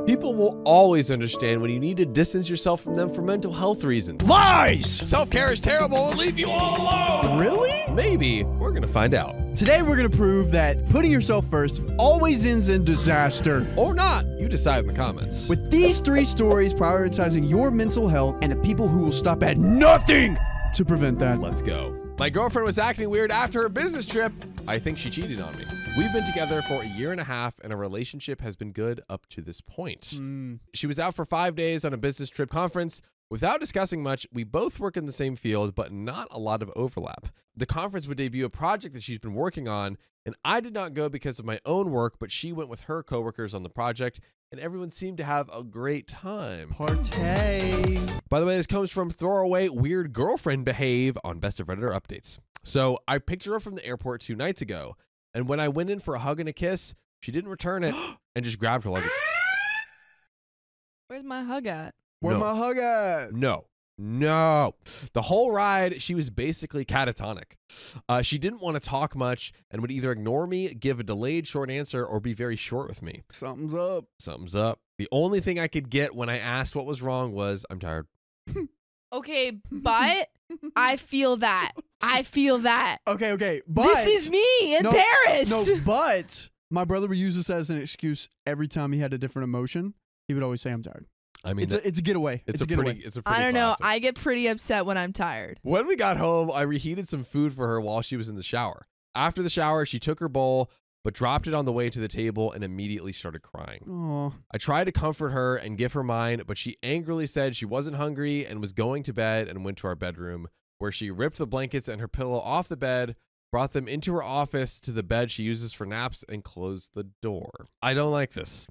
People will always understand when you need to distance yourself from them for mental health reasons. Lies! Self-care is terrible and leave you all alone. Really? Maybe. We're going to find out. Today, we're going to prove that putting yourself first always ends in disaster. Or not. You decide in the comments. With these 3 stories prioritizing your mental health and the people who will stop at nothing to prevent that. Let's go. My girlfriend was acting weird after her business trip. I think she cheated on me. We've been together for a year and a half, and our relationship has been good up to this point. She was out for 5 days on a business trip conference. Without discussing much, we both work in the same field, but not a lot of overlap. The conference would debut a project that she's been working on, and I did not go because of my own work, but she went with her coworkers on the project, and everyone seemed to have a great time. Partay. By the way, this comes from Throwaway Weird Girlfriend Behave on Best of Redditor Updates. So I picked her up from the airport 2 nights ago, and when I went in for a hug and a kiss, she didn't return it and just grabbed her luggage. Where's my hug at? Where my hug at? No. The whole ride, she was basically catatonic. She didn't want to talk much and would either ignore me, give a delayed short answer, or be very short with me. Something's up. Something's up. The only thing I could get when I asked what was wrong was, I'm tired. Okay, but I feel that. Okay. But this is me in Paris. No, but my brother would use this as an excuse every time he had a different emotion. He would always say, I'm tired. I mean, it's a getaway. It's a getaway. It's a I pretty don't know. classic. I get pretty upset when I'm tired. When we got home, I reheated some food for her while she was in the shower. After the shower, she took her bowl, but dropped it on the way to the table and immediately started crying. Aww. I tried to comfort her and give her mine, but she angrily said she wasn't hungry and was going to bed, and went to our bedroom, where she ripped the blankets and her pillow off the bed, brought them into her office to the bed she uses for naps, and closed the door. I don't like this.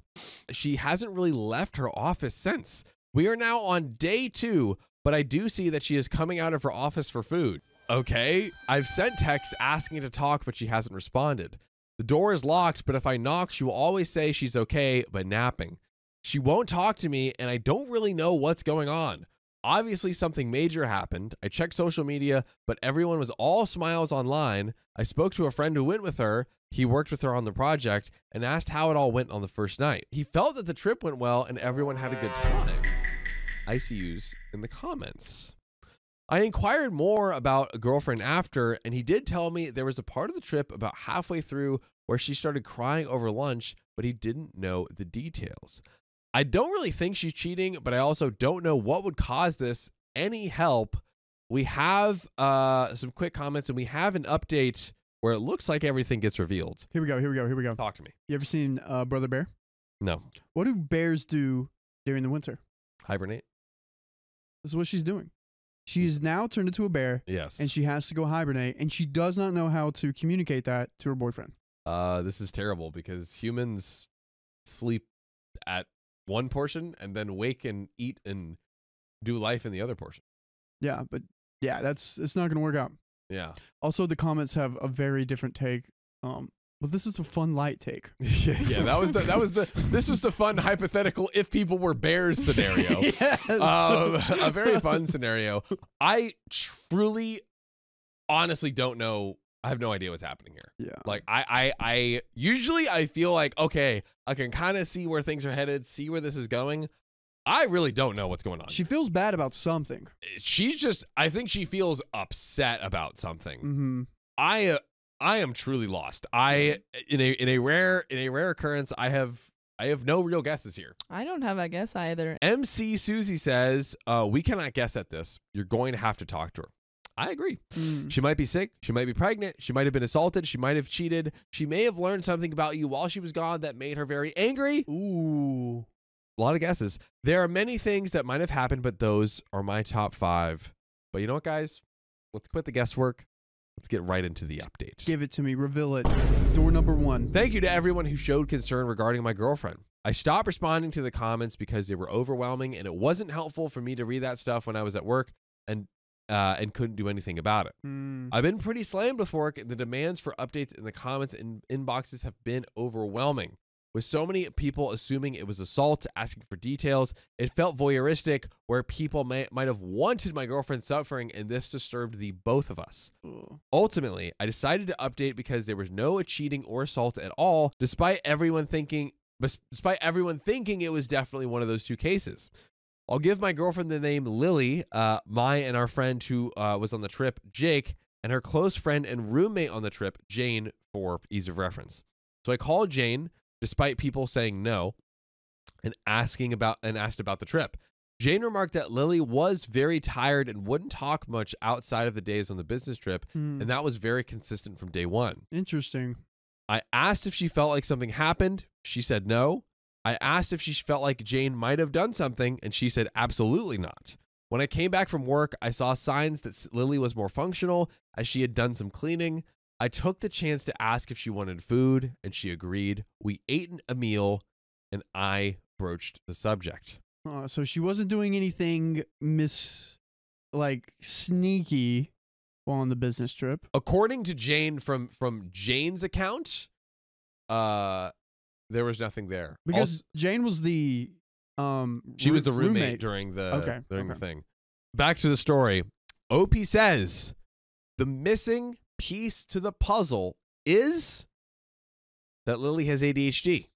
She hasn't really left her office since. We are now on day 2, but I do see that she is coming out of her office for food. Okay, I've sent texts asking to talk, but she hasn't responded. The door is locked, but if I knock, she will always say she's okay, but napping. She won't talk to me, and I don't really know what's going on. Obviously, something major happened. I checked social media, but everyone was all smiles online. I spoke to a friend who went with her. He worked with her on the project and asked how it all went on the first night. He felt that the trip went well and everyone had a good time. ICUs in the comments. I inquired more about a girlfriend after, and he did tell me there was a part of the trip about halfway through where she started crying over lunch, but he didn't know the details. I don't really think she's cheating, but I also don't know what would cause this. Any help? We have some quick comments, and we have an update where it looks like everything gets revealed. Here we go. Talk to me. You ever seen Brother Bear? No. What do bears do during the winter? Hibernate? This is what she's doing. She is now turned into a bear. Yes. And she has to go hibernate, and she does not know how to communicate that to her boyfriend. This is terrible because humans sleep at one portion and then wake and eat and do life in the other portion. Yeah, but yeah, it's not going to work out. Yeah. Also, the comments have a very different take. But this is a fun light take. yeah. This was the fun hypothetical if people were bears scenario. Yes. A very fun scenario. I truly, honestly don't know. I have no idea what's happening here. Yeah. Like I usually I feel like, okay, I can kind of see where things are headed, see where this is going. I really don't know what's going on. She feels bad about something. I think she feels upset about something. Mm-hmm. I am truly lost. In a rare occurrence, I have no real guesses here. I don't have a guess either. MC Susie says, we cannot guess at this. You're going to have to talk to her. I agree. She might be sick. She might be pregnant. She might have been assaulted. She might have cheated. She may have learned something about you while she was gone that made her very angry. Ooh. A lot of guesses. There are many things that might have happened, but those are my top 5. But you know what, guys? Let's quit the guesswork. Let's get right into the update. Give it to me. Reveal it. Door number 1. Thank you to everyone who showed concern regarding my girlfriend. I stopped responding to the comments because they were overwhelming, and it wasn't helpful for me to read that stuff when I was at work and couldn't do anything about it. I've been pretty slammed with work, and the demands for updates in the comments and inboxes have been overwhelming. With so many people assuming it was assault, asking for details, it felt voyeuristic, where people might have wanted my girlfriend suffering, and this disturbed the both of us. Ultimately, I decided to update because there was no cheating or assault at all, despite everyone thinking despite everyone thinking it was definitely one of those two cases. I'll give my girlfriend the name Lily, my and our friend who was on the trip, Jake, and her close friend and roommate on the trip, Jane, for ease of reference. So I called Jane, despite people saying no, and asked about the trip. Jane remarked that Lily was very tired and wouldn't talk much outside of the days on the business trip, and that was very consistent from day one. Interesting. I asked if she felt like something happened. She said no. I asked if she felt like Jane might have done something, and she said absolutely not. When I came back from work, I saw signs that Lily was more functional as she had done some cleaning. I took the chance to ask if she wanted food, and she agreed. We ate a meal, and I broached the subject. So she wasn't doing anything sneaky while on the business trip. According to Jane, from Jane's account, there was nothing there. Because Jane was the she was the roommate during the thing. Back to the story. OP says the missing piece to the puzzle is that Lily has ADHD.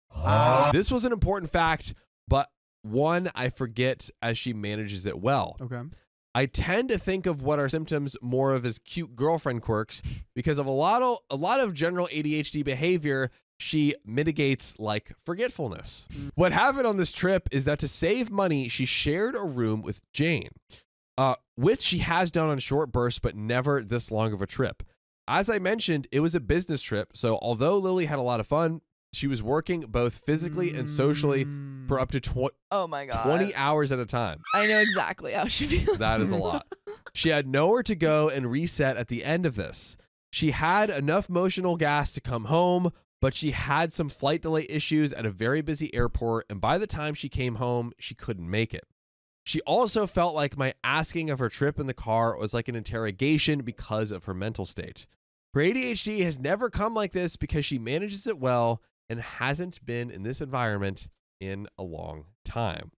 This was an important fact, but one I forget as she manages it well. Okay. I tend to think of what are symptoms more of as cute girlfriend quirks because of a lot of general ADHD behavior she mitigates, like forgetfulness. What happened on this trip is that to save money, she shared a room with Jane, which she has done on short bursts, but never this long of a trip. As I mentioned, it was a business trip, so although Lily had a lot of fun, she was working both physically and socially for up to 20 hours at a time. I know exactly how she feels. That is a lot. She had nowhere to go and reset at the end of this. She had enough emotional gas to come home, but she had some flight delay issues at a very busy airport, and by the time she came home, she couldn't make it. She also felt like my asking of her trip in the car was like an interrogation because of her mental state. Her ADHD has never come like this because she manages it well and hasn't been in this environment in a long time.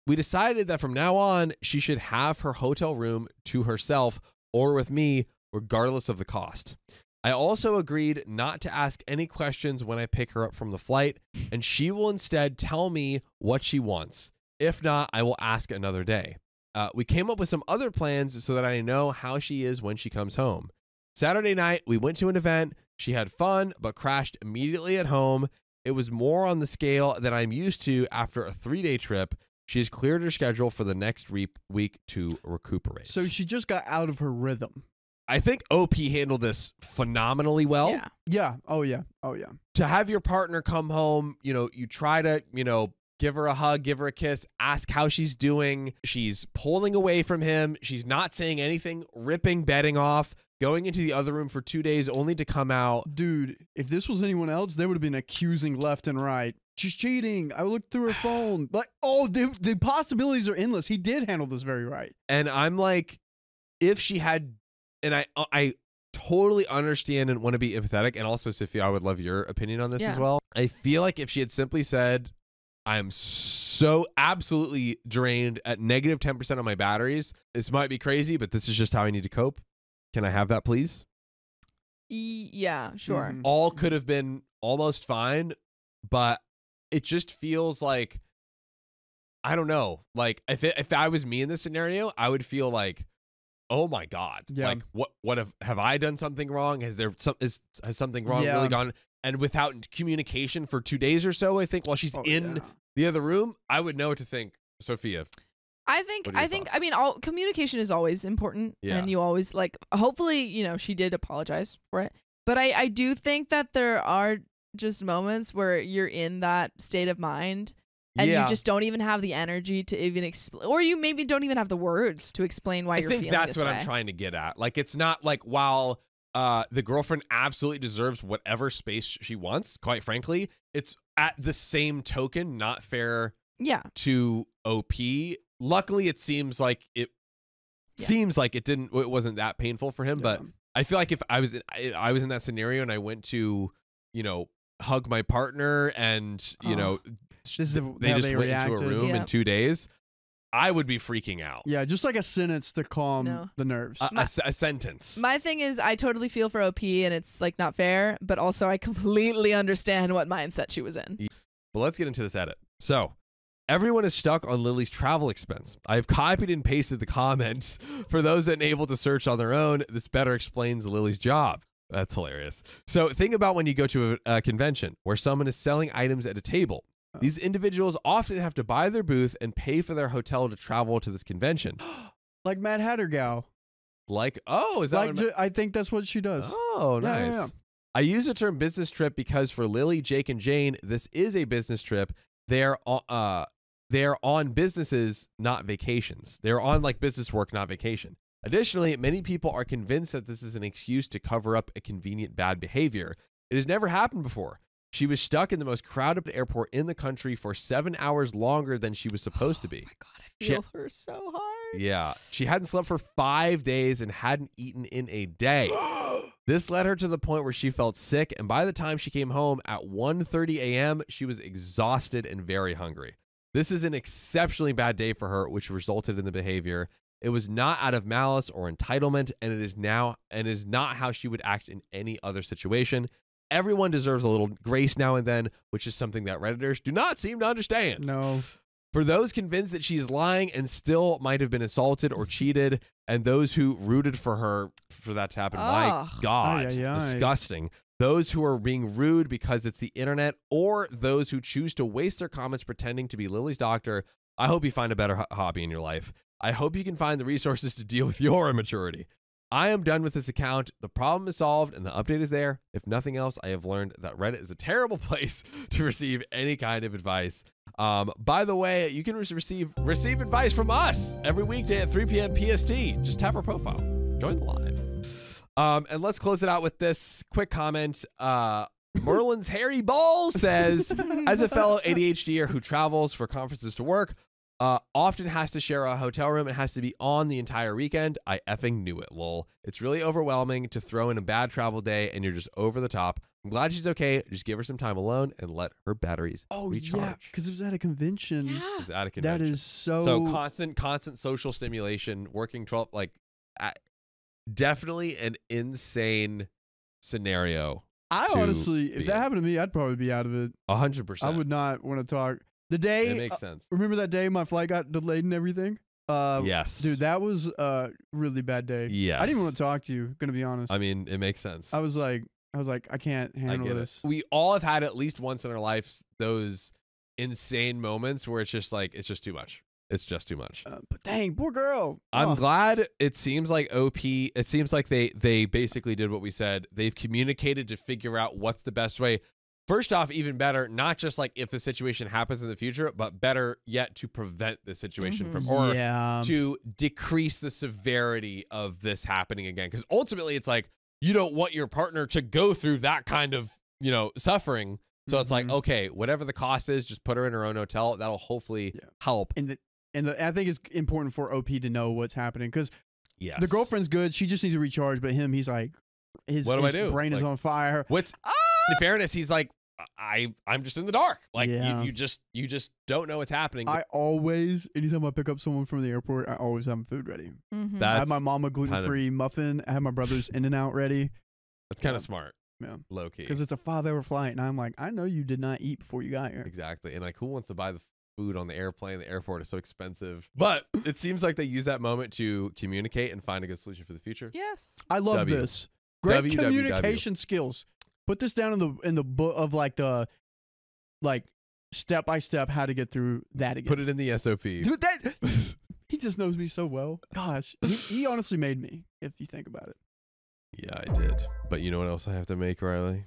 We decided that from now on, she should have her hotel room to herself or with me, regardless of the cost. I also agreed not to ask any questions when I pick her up from the flight, and she will instead tell me what she wants. If not, I will ask another day. We came up with some other plans so that I know how she is when she comes home. Saturday night, we went to an event. She had fun, but crashed immediately at home. It was more on the scale that I'm used to after a 3-day trip. She has cleared her schedule for the next week to recuperate. So she just got out of her rhythm. I think OP handled this phenomenally well. Yeah. Yeah. Oh, yeah. Oh, yeah. To have your partner come home, you try to, give her a hug, give her a kiss, ask how she's doing. She's pulling away from him. She's not saying anything, ripping bedding off, going into the other room for 2 days only to come out. Dude, if this was anyone else, they would have been accusing left and right. She's cheating. I looked through her phone. The possibilities are endless. He did handle this very right. And I'm like, if she had, and I totally understand and want to be empathetic. And also, Sophia, I would love your opinion on this as well. I feel like if she had simply said, I'm so absolutely drained at negative 10% on my batteries. This might be crazy, but this is just how I need to cope. Can I have that, please? Yeah, sure. All could have been almost fine, but it just feels like, I don't know. Like if I was me in this scenario, I would feel like, oh my God. Yeah. Like what have I done something wrong? Has something wrong really gone? And without communication for 2 days or so, I think while she's in the other room, I would know what to think. Sophia. I mean, communication is always important, and you always hopefully, she did apologize for it. But I do think that there are just moments where you're in that state of mind and you just don't even have the energy to even explain, or you maybe don't even have the words to explain why you're feeling this way. I think that's what I'm trying to get at. Like, it's not like while the girlfriend absolutely deserves whatever space she wants, quite frankly, it's at the same token not fair to OP. Luckily, it seems like it wasn't that painful for him. But I feel like if I was in that scenario and I went to, hug my partner and, they just went into a room in 2 days, I would be freaking out. Yeah, just like a sentence to calm the nerves. A sentence. My thing is, I totally feel for OP, and it's not fair, but also I completely understand what mindset she was in. But let's get into this edit. So, everyone is stuck on Lily's travel expense. I have copied and pasted the comments for those unable to search on their own. This better explains Lily's job. That's hilarious. So think about when you go to a convention where someone is selling items at a table. These individuals often have to buy their booth and pay for their hotel to travel to this convention. Like Mad Hatter gal. Like, oh, is that like I think that's what she does. Oh, nice. Yeah. I use the term business trip because for Lily, Jake, and Jane, this is a business trip. They're on businesses, not vacations. They're on like business work, not vacation. Additionally, many people are convinced that this is an excuse to cover up a convenient bad behavior. It has never happened before. She was stuck in the most crowded airport in the country for 7 hours longer than she was supposed to be. Oh my God, I feel her so hard. Yeah. She hadn't slept for 5 days and hadn't eaten in a day. This led her to the point where she felt sick, and by the time she came home at 1:30 a.m., she was exhausted and very hungry. This is an exceptionally bad day for her, which resulted in the behavior. It was not out of malice or entitlement, and it is not how she would act in any other situation. Everyone deserves a little grace now and then, which is something that Redditors do not seem to understand. No. For those convinced that she is lying and still might have been assaulted or cheated, and those who rooted for her for that to happen, my God, disgusting. Those who are being rude because it's the internet, or those who choose to waste their comments pretending to be Lily's doctor, I hope you find a better hobby in your life. I hope you can find the resources to deal with your immaturity. I am done with this account. The problem is solved and the update is there. If nothing else, I have learned that Reddit is a terrible place to receive any kind of advice. By the way, you can receive advice from us every weekday at 3 p.m. PST. Just tap our profile. Join the live. And let's close it out with this quick comment. Merlin's Hairy Ball says, as a fellow ADHDer who travels for conferences to work, often has to share a hotel room and has to be on the entire weekend. I effing knew it, lol. It's really overwhelming to throw in a bad travel day and you're just over the top. I'm glad she's okay. Just give her some time alone and let her batteries recharge. Yeah, because it was at a convention. Yeah. It was at a convention. That is so constant social stimulation, working 12, like definitely an insane scenario. I honestly, if that happened to me, I'd probably be out of it. 100%. I would not want to talk. The day, it makes sense. Remember that day my flight got delayed and everything? Yes. Dude, that was a really bad day. Yes. I didn't even want to talk to you, gonna be honest. I mean, it makes sense. I was like, I can't handle this. We all have had at least once in our lives those insane moments where it's just like, it's just too much. It's just too much. But dang, poor girl. I'm glad it seems like it seems like they basically did what we said. They've communicated to figure out what's the best way. First off, even better, not just like if the situation happens in the future, but better yet to prevent the situation from, or to decrease the severity of this happening again. Because ultimately it's like, you don't want your partner to go through that kind of, suffering. So it's like, okay, whatever the cost is, just put her in her own hotel. That'll hopefully help. And I think it's important for OP to know what's happening because the girlfriend's good. She just needs to recharge. But he's like, his brain is on fire. In fairness, he's like, I'm just in the dark. Like you just don't know what's happening. I always, anytime I pick up someone from the airport, I always have food ready. I have my mama gluten-free muffin. I have my brother's In-N-Out ready. That's kind of smart. Yeah. Low key. Because it's a 5-hour flight, and I'm like, I know you did not eat before you got here. Exactly. And like, who wants to buy the food on the airplane? The airport is so expensive. But it seems like they use that moment to communicate and find a good solution for the future. Yes. I love this. Great communication skills. Put this down in the book of like step by step how to get through that again. Put it in the SOP. Dude, he just knows me so well. Gosh, he honestly made me, if you think about it. Yeah, I did. But you know what else I have to make, Riley?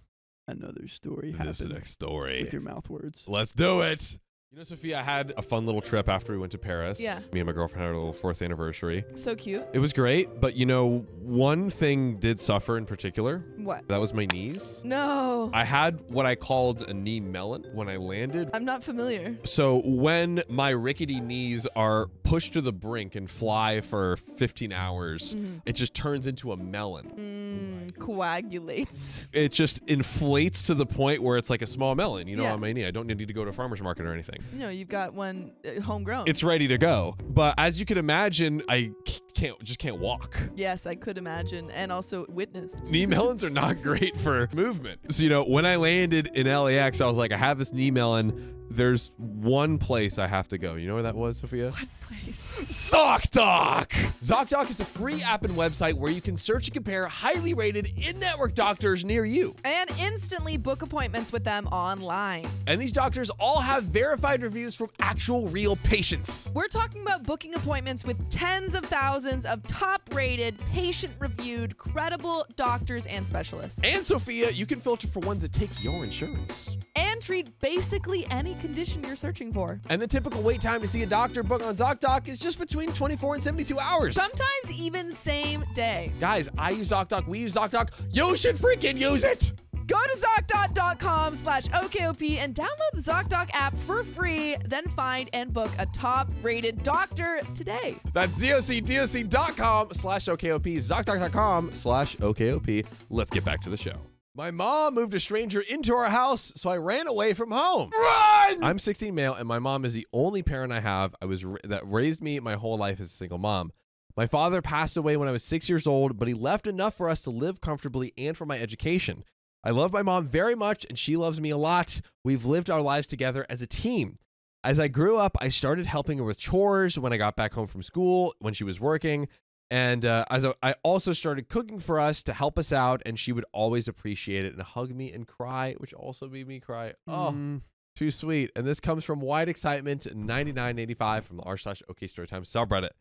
Another story. This next story. With your mouth words. Let's do it. Sophia, I had a fun little trip after we went to Paris. Yeah. Me and my girlfriend had our little 4th anniversary. So cute. It was great, but one thing did suffer in particular. What? That was my knees. No. I had what I called a knee melon when I landed. I'm not familiar. So when my rickety knees are pushed to the brink and fly for 15 hours, it just turns into a melon. Coagulates. It just inflates to the point where it's like a small melon, on my knee. I don't need to go to a farmer's market or anything. You know, you've got one homegrown. It's ready to go. But as you can imagine, I can't walk. Yes, I could imagine, and also witnessed. Knee melons are not great for movement. So, you know, when I landed in LAX, I was like, I have this knee melon. There's one place I have to go. You know where that was, Sophia? What place? ZocDoc! ZocDoc is a free app and website where you can search and compare highly rated in-network doctors near you. And instantly book appointments with them online. And these doctors all have verified reviews from actual real patients. We're talking about booking appointments with tens of thousands of top-rated, patient-reviewed, credible doctors and specialists. And Sophia, you can filter for ones that take your insurance. And treat basically any condition you're searching for. And the typical wait time to see a doctor book on ZocDoc is just between 24 and 72 hours. Sometimes even same day. Guys, I use ZocDoc. We use ZocDoc. You should freaking use it. Go to ZocDoc.com/OKOP and download the ZocDoc app for free. Then find and book a top-rated doctor today. That's ZocDoc.com/OKOP, ZocDoc.com/OKOP. Let's get back to the show. My mom moved a stranger into our house, so I ran away from home. Run! I'm 16 male, and my mom is the only parent I have that raised me my whole life as a single mom. My father passed away when I was 6 years old, but he left enough for us to live comfortably and for my education. I love my mom very much, and she loves me a lot. We've lived our lives together as a team. As I grew up, I started helping her with chores when I got back home from school, when she was working. And I also started cooking for us to help us out, and she would always appreciate it and hug me and cry, which also made me cry. Oh, too sweet. And this comes from Wide Excitement 9985 from the r/OK Storytime subreddit.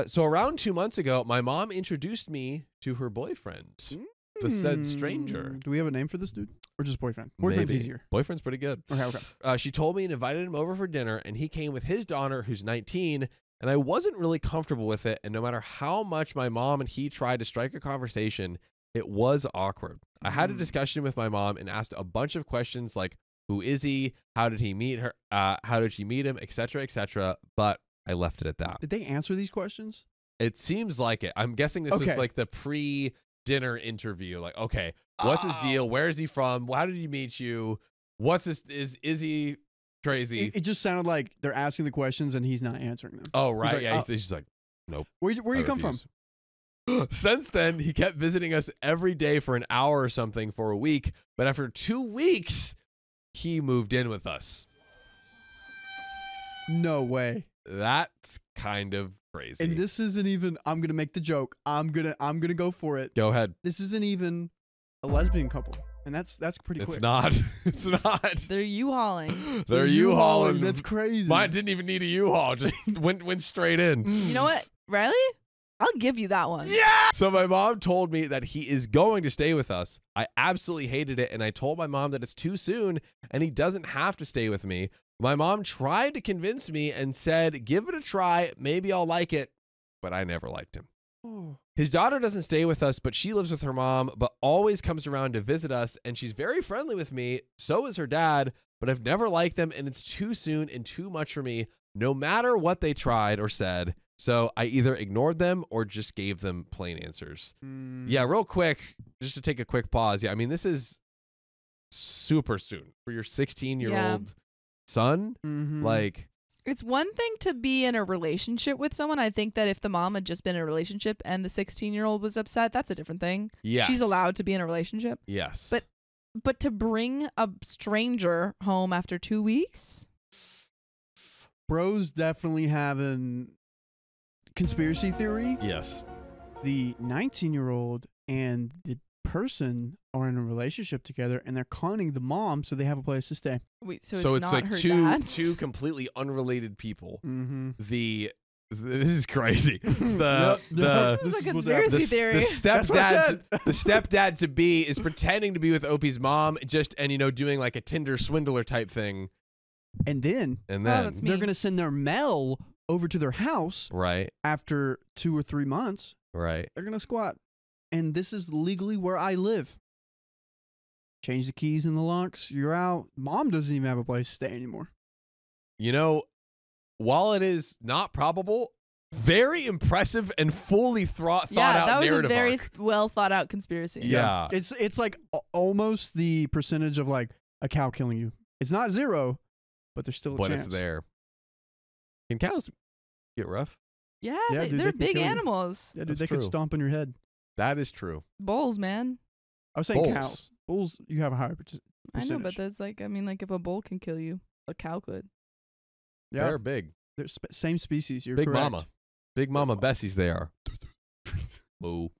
So around 2 months ago, my mom introduced me to her boyfriend, the said stranger. Do we have a name for this dude? Or just boyfriend? Boyfriend's Maybe. easier. Boyfriend's pretty good. Okay. She told me and invited him over for dinner, and he came with his daughter, who's 19, and I wasn't really comfortable with it, and no matter how much my mom and he tried to strike a conversation, it was awkward. I had a discussion with my mom and asked a bunch of questions like, who is he? How did he meet her? How did she meet him? Etc., but I left it at that. Did they answer these questions? It seems like it. I'm guessing this was like the pre-dinner interview. Like, okay, what's his deal? Where is he from? How did he meet you? What's this? Is he crazy? It just sounded like they're asking the questions and he's not answering them. Oh, right. Like, yeah, he's just like, nope. Where you come from? Since then, he kept visiting us every day for an hour or something for a week. But after 2 weeks, he moved in with us. No way. That's kind of crazy. And this isn't even, I'm gonna make the joke. I'm gonna go for it. Go ahead. This isn't even a lesbian couple. And that's pretty quick. It's not. It's not. They're U-hauling. They're U-hauling. That's crazy. Mine didn't even need a U-haul. Just went straight in. You know what, Riley? I'll give you that one. Yeah! So my mom told me that he is going to stay with us. I absolutely hated it, and I told my mom that it's too soon, and he doesn't have to stay with me. My mom tried to convince me and said, give it a try. Maybe I'll like it. But I never liked him. His daughter doesn't stay with us, but she lives with her mom, but always comes around to visit us, and she's very friendly with me. So is her dad, but I've never liked them, and it's too soon and too much for me, no matter what they tried or said. So I either ignored them or just gave them plain answers. Yeah, real quick, just to take a quick pause. Yeah, I mean, this is super soon for your 16-year-old son. Like, it's one thing to be in a relationship with someone. I think that if the mom had just been in a relationship and the 16-year-old was upset, that's a different thing. Yes. She's allowed to be in a relationship. Yes. But to bring a stranger home after 2 weeks? Bro's definitely having conspiracy theory. Yes. The 19-year-old and the person are in a relationship together, and they're conning the mom so they have a place to stay. Wait, so it's not like her two dad? two completely unrelated people. This is crazy. This is a conspiracy theory. The stepdad to be is pretending to be with Opie's mom, and doing like a Tinder swindler type thing. And then they're gonna send their mail over to their house. Right. After 2 or 3 months. Right. They're gonna squat. And this is legally where I live. Change the keys in the locks. You're out. Mom doesn't even have a place to stay anymore. While it is not probable, very impressive and fully thought out narrative that was a very arc. well thought out conspiracy. Yeah. It's like almost the percentage of like a cow killing you. It's not 0, but there's still a but chance. it's there. Can cows get rough? Yeah, dude, they're they big can kill you. animals. Yeah, dude, That's they could true. stomp on your head. That is true. Bulls, man. I was saying Bulls. cows. Bulls, you have a higher percentage. I know, but there's like, I mean, like if a bull can kill you, a cow could. Yeah, They're big. they're same species. You're Big correct. mama. Big mama Bessies they are. Boo.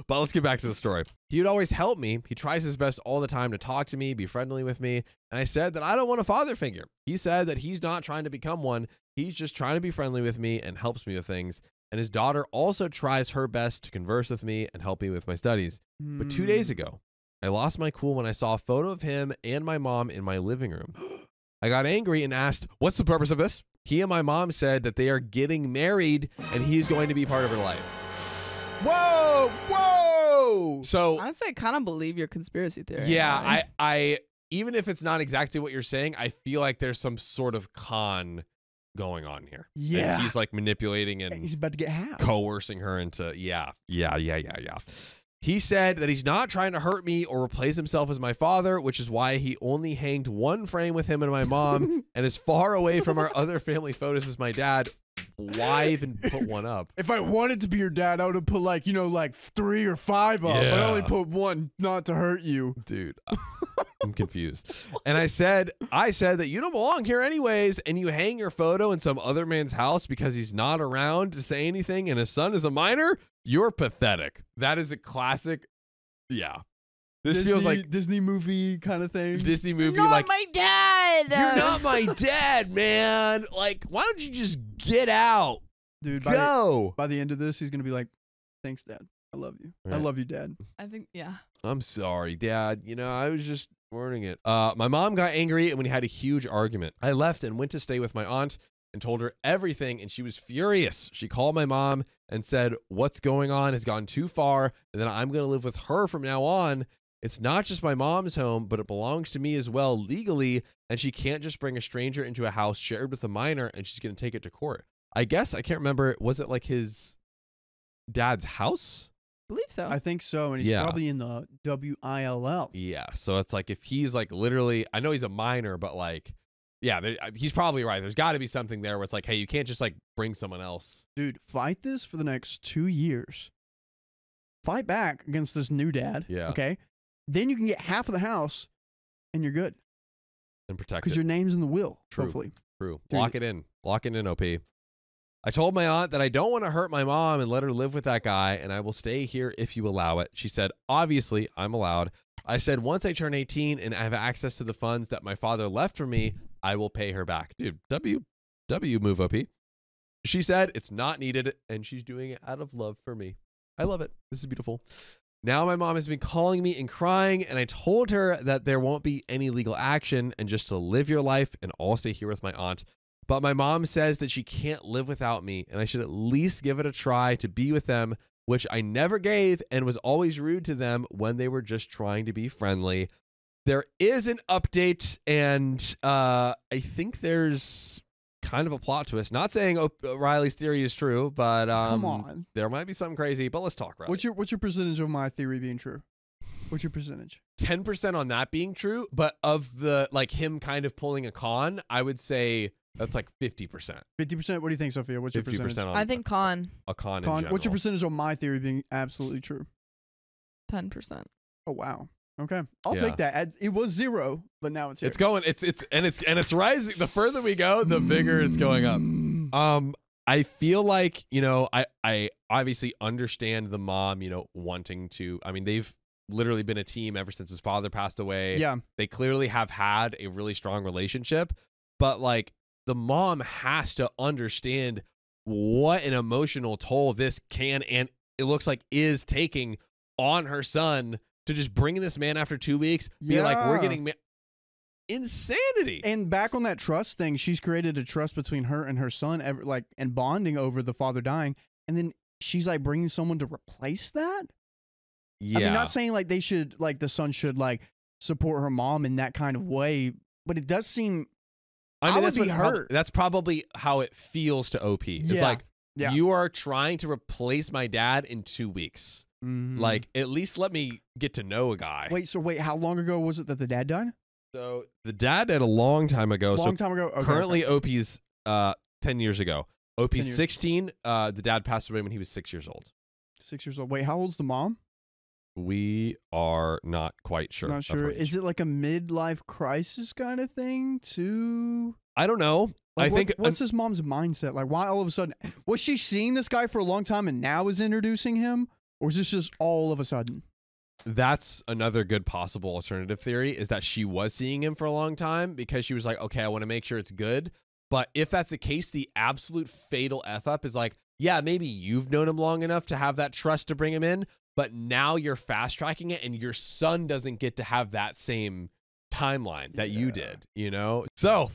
But let's get back to the story. He would always help me. He tries his best all the time to talk to me, be friendly with me. And I said that I don't want a father figure. He said that he's not trying to become one. He's just trying to be friendly with me and helps me with things. And his daughter also tries her best to converse with me and help me with my studies. But 2 days ago, I lost my cool when I saw a photo of him and my mom in my living room. I got angry and asked, what's the purpose of this? He and my mom said that they are getting married and he's going to be part of her life. Whoa, whoa. So honestly, I kind of believe your conspiracy theory. yeah, I even if it's not exactly what you're saying, I feel like there's some sort of con going on here. Yeah. And he's like manipulating and He's about to get half. coercing her into, yeah. He said that he's not trying to hurt me or replace himself as my father, which is why he only hanged one frame with him and my mom and is far away from our other family photos as my dad. Why even put one up? If I wanted to be your dad, I would have put like, like 3 or 5 up. But I only put 1 not to hurt you. Dude, I'm confused. And I said that you don't belong here anyways, and you hang your photo in some other man's house because he's not around to say anything and his son is a minor? You're pathetic. That is a classic. Yeah. This feels like Disney movie kind of thing. Disney movie. Not like, my dad. you're not my dad, man. Like, why don't you just get out? Dude, Go. by the end of this, he's going to be like, thanks, Dad. I love you. Right. I love you, Dad. I think, yeah. I'm sorry, Dad. I was just wording it. My mom got angry and we had a huge argument. I left and went to stay with my aunt and told her everything, and she was furious. She called my mom and said, what's going on has gone too far, and then I'm going to live with her from now on. It's not just my mom's home, but it belongs to me as well legally, and she can't just bring a stranger into a house shared with a minor, and she's going to take it to court. I guess, I can't remember, was it like his dad's house? I believe so. I think so, and he's probably in the WILL. Yeah, so it's like if he's like literally, I know he's a minor, but like, yeah, he's probably right. There's got to be something there where it's like, hey, you can't just like bring someone else. Dude, fight this for the next 2 years. Fight back against this new dad. Yeah. Okay? Then you can get half of the house, and you're good. And protect it. Because your name's in the will, True. hopefully. True. Dude. Lock it in. Lock it in, OP. I told my aunt that I don't want to hurt my mom and let her live with that guy, and I will stay here if you allow it. She said, obviously, I'm allowed. I said, once I turn 18 and I have access to the funds that my father left for me, I will pay her back. Dude, W move, OP. She said it's not needed, and she's doing it out of love for me. I love it. This is beautiful. Now my mom has been calling me and crying, and I told her that there won't be any legal action and just to live your life, and I'll stay here with my aunt. But my mom says that she can't live without me, and I should at least give it a try to be with them, which I never gave and was always rude to them when they were just trying to be friendly. There is an update, and I think there's kind of a plot twist. Not saying Riley's theory is true, but come on, there might be something crazy. But let's talk, Riley. What's your percentage of my theory being true? What's your percentage? 10% on that being true, but of the like him kind of pulling a con, I would say that's like 50%. 50%. What do you think, Sophia? What's your percentage? On I think con. A con. In general. What's your percentage on my theory being absolutely true? 10%. Oh wow. Okay, I'll take that. It was 0, but now it's here. It's going. It's rising. The further we go, the bigger it's going up. I feel like I obviously understand the mom. Wanting to. I mean, they've literally been a team ever since his father passed away. Yeah, they clearly have had a really strong relationship, but like the mom has to understand what an emotional toll this can and it looks like is taking on her son. To just bring this man after 2 weeks, be like, we're getting insanity. And back on that trust thing, she's created a trust between her and her son, and bonding over the father dying. And then she's like bringing someone to replace that. Yeah, I mean, not saying like they should, like the son should like support her mom in that kind of way, but it does seem. I would be hurt. That's probably how it feels to OP. It's like you are trying to replace my dad in 2 weeks. Mm-hmm. Like, at least let me get to know a guy. Wait, how long ago was it that the dad died? So the dad died a long time ago. Long time ago. Okay, currently, OP's 10 years ago. OP's 16. The dad passed away when he was 6 years old. 6 years old. Wait, how old's the mom? We are not quite sure. Not sure. Is it like a midlife crisis kind of thing too? I don't know. Like, I think what's his mom's mindset? Like, why all of a sudden was she seeing this guy for a long time and now is introducing him, or is this just all of a sudden? That's another good possible alternative theory, is that she was seeing him for a long time because she was like, okay, I want to make sure it's good. But if that's the case, the absolute fatal F up is like, yeah, maybe you've known him long enough to have that trust to bring him in, but now you're fast tracking it and your son doesn't get to have that same timeline that you did, you know? So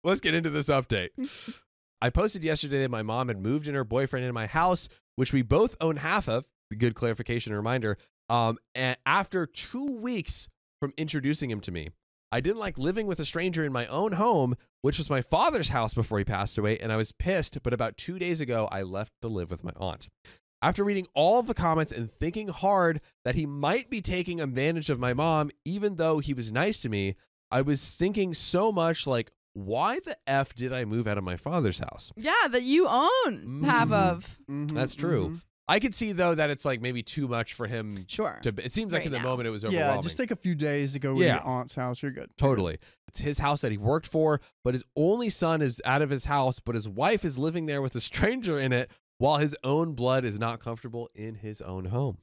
let's get into this update. I posted yesterday that my mom had moved in her boyfriend into my house, which we both own half of. Good clarification and reminder. And after 2 weeks from introducing him to me, I didn't like living with a stranger in my own home, which was my father's house before he passed away, and I was pissed, but about 2 days ago, I left to live with my aunt. After reading all of the comments and thinking hard that he might be taking advantage of my mom, even though he was nice to me, I was thinking so much like, why the F did I move out of my father's house? Yeah, that you own half of. That's true. I could see, though, that it's like maybe too much for him. Sure. It seems like in the moment it was overwhelming. Yeah, just take a few days to go to your aunt's house. You're good. Totally. It's his house that he worked for, but his only son is out of his house, but his wife is living there with a stranger in it while his own blood is not comfortable in his own home.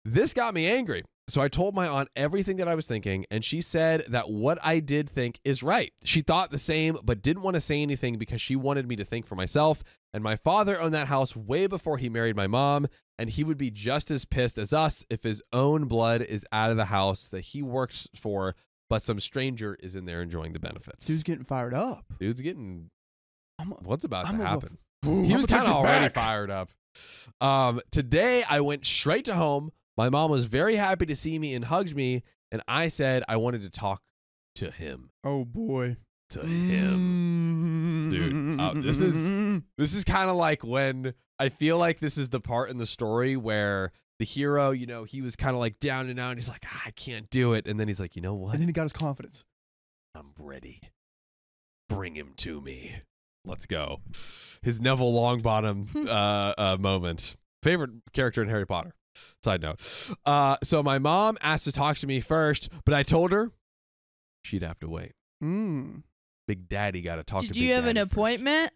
This got me angry. So I told my aunt everything that I was thinking, and she said that what I did think is right. She thought the same, but didn't want to say anything because she wanted me to think for myself. And my father owned that house way before he married my mom, and he would be just as pissed as us if his own blood is out of the house that he works for, but some stranger is in there enjoying the benefits. Dude's getting fired up. Dude's getting... What's about to happen? He was kind of already fired up. Today, I went straight to home. My mom was very happy to see me and hugged me, and I said I wanted to talk to him. Oh boy. To him. Dude, this is kind of like when I feel like this is the part in the story where the hero, you know, he was kind of like down and out, and he's like, I can't do it. And then he's like, you know what? And then he got his confidence. I'm ready. Bring him to me. Let's go. His Neville Longbottom moment. Favorite character in Harry Potter. Side note. So my mom asked to talk to me first, but I told her she'd have to wait. Big Daddy got to talk to Big Daddy. Did you have an appointment?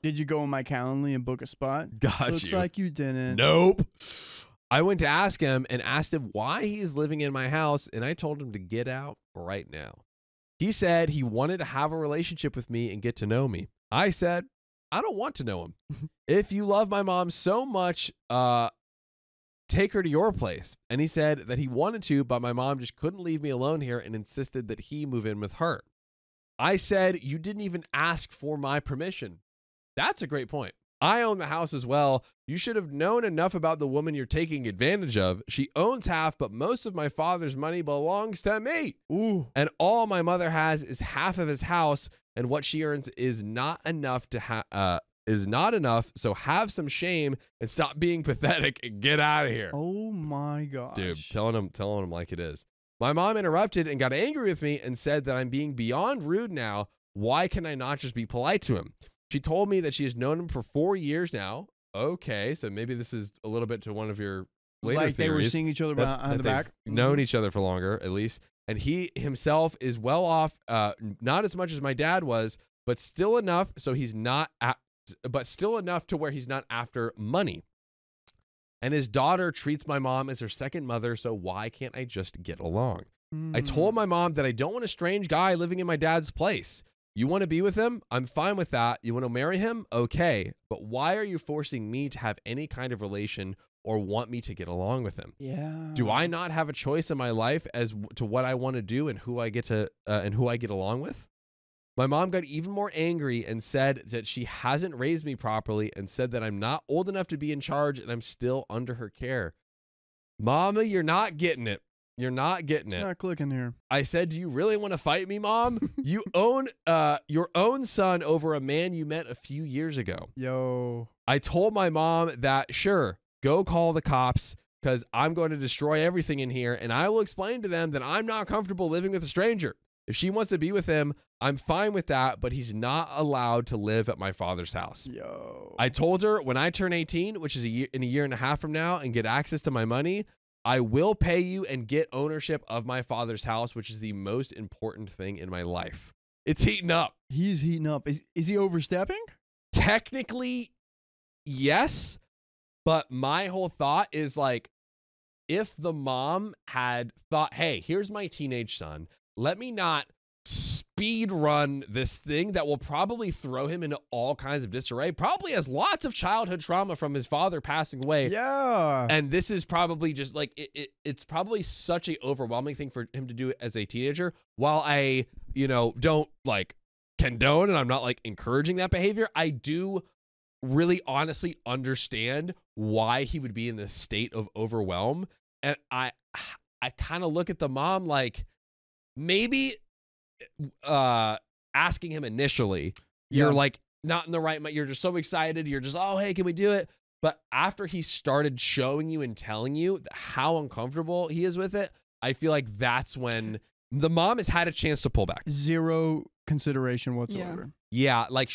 Did you go on my Calendly and book a spot? Looks like you didn't. Nope. I went to ask him and asked him why he is living in my house, and I told him to get out right now. He said he wanted to have a relationship with me and get to know me. I said, I don't want to know him. If you love my mom so much, take her to your place. And he said that he wanted to, but my mom just couldn't leave me alone here and insisted that he move in with her. I said, you didn't even ask for my permission. That's a great point. I own the house as well. You should have known enough about the woman you're taking advantage of. She owns half, but most of my father's money belongs to me. Ooh. And all my mother has is half of his house, and what she earns is not enough so have some shame and stop being pathetic and get out of here. Oh my gosh. Dude, telling him like it is. My mom interrupted and got angry with me and said that I'm being beyond rude now. Why can I not just be polite to him? She told me that she has known him for 4 years now. Okay, so maybe this is a little bit to one of your later like theories. They were seeing each other behind the back. Known each other for longer, at least. And he himself is well off, not as much as my dad was, but still enough so he's not, but still enough to where he's not after money. And his daughter treats my mom as her second mother, so why can't I just get along? I told my mom that I don't want a strange guy living in my dad's place. You want to be with him? I'm fine with that. You want to marry him? Okay. But why are you forcing me to have any kind of relation or want me to get along with him? Yeah. Do I not have a choice in my life as to what I want to do and who I get to and who I get along with? My mom got even more angry and said that she hasn't raised me properly and said that I'm not old enough to be in charge and I'm still under her care. Mama, you're not getting it. You're not getting it. It's not clicking here. I said, do you really want to fight me, Mom? You own your own son over a man you met a few years ago. Yo. I told my mom that, sure, go call the cops. because I'm going to destroy everything in here, and I will explain to them that I'm not comfortable living with a stranger. If she wants to be with him, I'm fine with that, but he's not allowed to live at my father's house. Yo. I told her when I turn 18, which is in a year and a half from now, and get access to my money, I will pay you and get ownership of my father's house, which is the most important thing in my life. It's heating up. He's heating up. Is he overstepping? Technically, yes. But my whole thought is like, if the mom had thought, hey, here's my teenage son, let me not speed run this thing that will probably throw him into all kinds of disarray, probably has lots of childhood trauma from his father passing away. Yeah. And this is probably just like, it's probably such a overwhelming thing for him to do as a teenager. While I, don't like condone and I'm not like encouraging that behavior, I do really honestly understand why he would be in this state of overwhelm. And I kind of look at the mom like, maybe asking him initially, you're like not in the right mind. You're just so excited. You're just, oh, hey, can we do it? But after he started showing you and telling you how uncomfortable he is with it, I feel like that's when the mom has had a chance to pull back. Zero consideration whatsoever. Yeah, like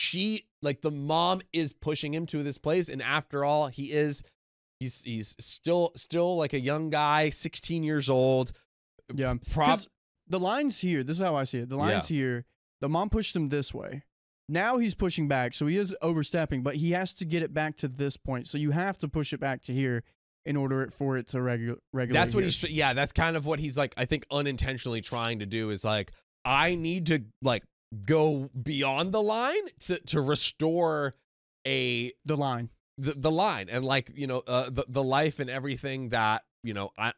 the mom is pushing him to this place, and after all, he's still like a young guy, 16 years old. Yeah. The line's here. This is how I see it. The line's here. The mom pushed him this way. Now he's pushing back, so he is overstepping, but he has to get it back to this point. So you have to push it back to here in order for it to regulate. That's what that's kind of what he's like, I think unintentionally trying to do is like, I need to like go beyond the line to restore the line and like, the life and everything that, I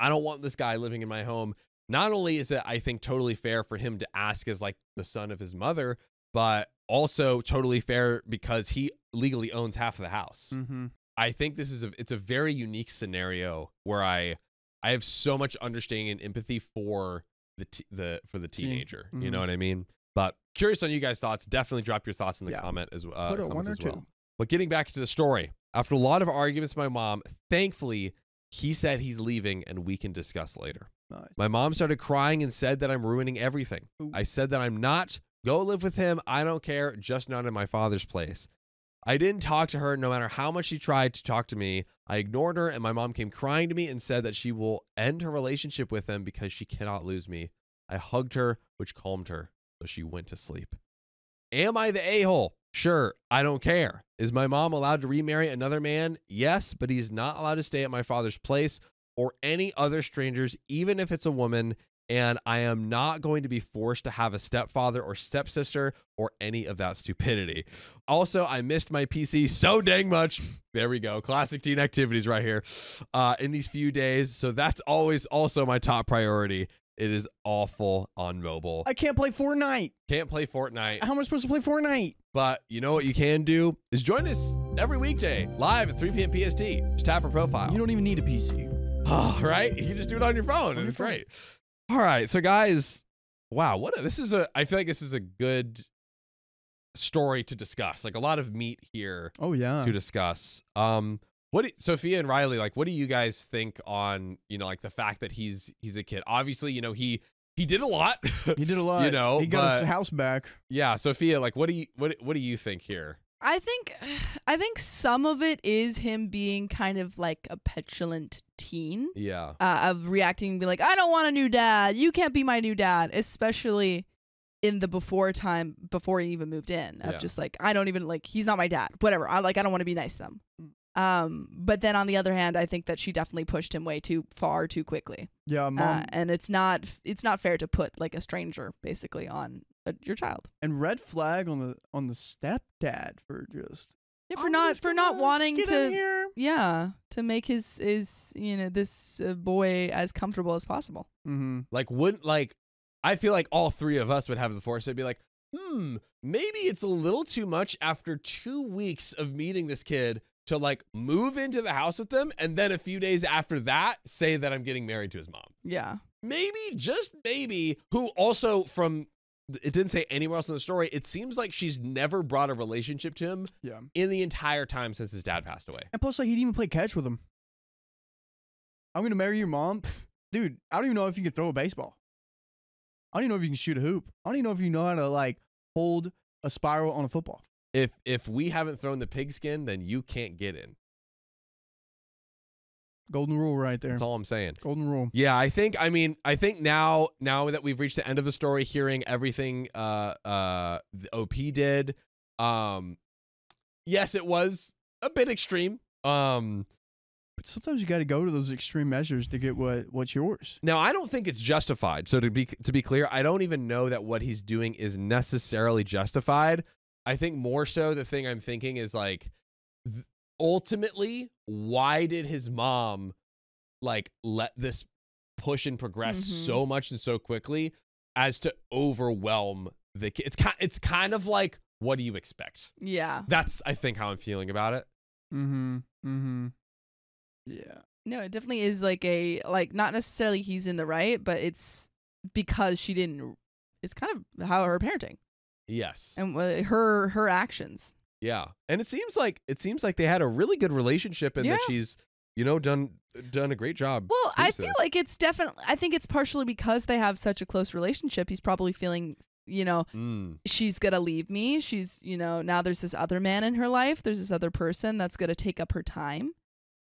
don't want this guy living in my home. Not only is it, I think, totally fair for him to ask as like the son of his mother, but also totally fair because he legally owns half of the house. Mm-hmm. I think it's a very unique scenario where I have so much understanding and empathy for the teenager. Mm-hmm. You know what I mean? But curious on you guys' thoughts. Definitely drop your thoughts in the comment as Put a comments one or as well. two. But getting back to the story, after a lot of arguments with my mom, thankfully he said he's leaving and we can discuss later. Nice. My mom started crying and said that I'm ruining everything. Ooh. I said that I'm not. Go live with him. I don't care. Just not in my father's place. I didn't talk to her no matter how much she tried to talk to me. I ignored her, and my mom came crying to me and said that she will end her relationship with him because she cannot lose me. I hugged her, which calmed her, so she went to sleep. Am I the a-hole? Sure, I don't care. Is my mom allowed to remarry another man? Yes, but he's not allowed to stay at my father's place or any other strangers, even if it's a woman, and I am not going to be forced to have a stepfather or stepsister or any of that stupidity. Also, I missed my PC so dang much. There we go. Classic teen activities right here in these few days. So that's always also my top priority. It is awful on mobile. I can't play Fortnite. Can't play Fortnite. How am I supposed to play Fortnite? But you know what you can do is join us every weekday live at 3 p.m. PST. Just tap our profile. You don't even need a PC. Oh, right? You can just do it on your phone, and it's great. All right, so guys, wow, I feel like this is a good story to discuss. Like a lot of meat here. Oh yeah. To discuss. Sophia and Riley, like, what do you guys think on, like the fact that he's a kid? Obviously, he did a lot. He did a lot. He got his house back. Yeah, Sophia, like, what do you think here? I think some of it is him being kind of like a petulant teen. Yeah. Of reacting and be like, I don't want a new dad. You can't be my new dad. Especially in the before he even moved in. Of just like, I don't even like, he's not my dad. Whatever. I don't want to be nice to them. But then on the other hand, I think that she definitely pushed him way too far too quickly. Yeah, Mom. And it's not fair to put like a stranger basically on your child. And red flag on the stepdad for just for not wanting to make his this boy as comfortable as possible. Mm-hmm. I feel like all three of us would have the foresight to be like, maybe it's a little too much after 2 weeks of meeting this kid to like move into the house with them, and then a few days after that say that I'm getting married to his mom. Yeah. Maybe, just maybe, who also it didn't say anywhere else in the story, it seems like she's never brought a relationship to him in the entire time since his dad passed away. And plus, like, he didn't even play catch with him. I'm going to marry your mom. Pfft, dude, I don't even know if you can throw a baseball. I don't even know if you can shoot a hoop. I don't even know if you know how to like hold a spiral on a football. If we haven't thrown the pigskin, then you can't get in. Golden rule right there. That's all I'm saying. Golden rule. Yeah, I think now that we've reached the end of the story, hearing everything the OP did, yes, it was a bit extreme. But sometimes you got to go to those extreme measures to get what's yours. Now, I don't think it's justified. So to be clear, I don't even know that what he's doing is necessarily justified. I think more so the thing I'm thinking is like, ultimately, why did his mom like let this push and progress so much and so quickly as to overwhelm the kid? It's kind of like, what do you expect? Yeah. That's, I think, how I'm feeling about it. Yeah. No, it definitely is like not necessarily he's in the right, but it's because she didn't. It's kind of how her parenting. Yes. And her actions. Yeah. And it seems like they had a really good relationship, and that she's, done a great job. Well, I feel like it's definitely, I think it's partially because they have such a close relationship. He's probably feeling, she's going to leave me. She's, now there's this other man in her life. There's this other person that's going to take up her time.